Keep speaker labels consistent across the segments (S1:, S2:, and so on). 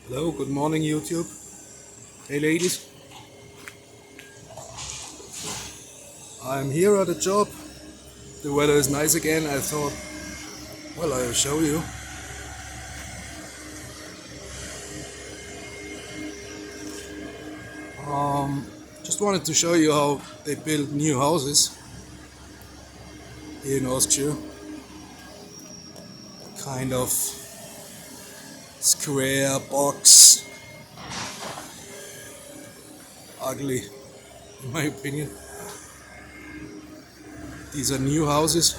S1: Hello, good morning YouTube. Hey ladies, I'm here at a job. The weather is nice again. I thought, well, I'll show you. Um, just wanted to show you how they build new houses here in Austria. Kind of square box, ugly in my opinion. These are new houses.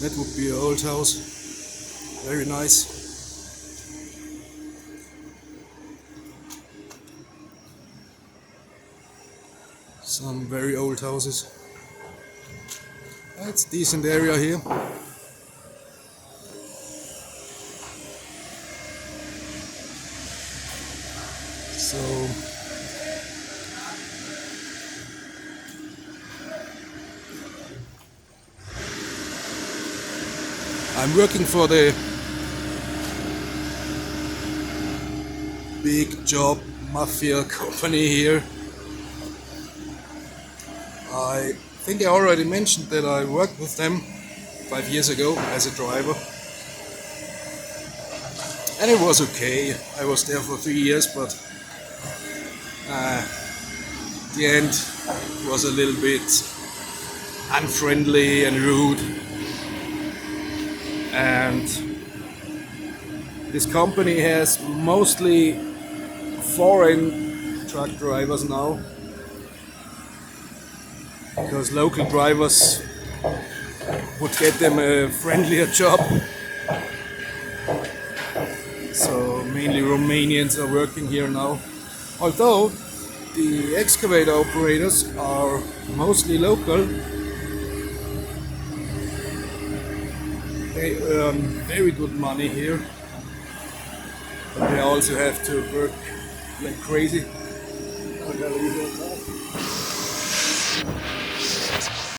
S1: That would be an old house. Very nice. Some very old houses. It's a decent area here. So I'm working for the big job mafia company here. I think I already mentioned that I worked with them 5 years ago as a driver, and it was okay. I was there for 3 years, but the end was a little bit unfriendly and rude. And this company has mostly foreign truck drivers now, because local drivers would get them a friendlier job. So mainly Romanians are working here now. Although the excavator operators are mostly local, they earn very good money here. But they also have to work like crazy.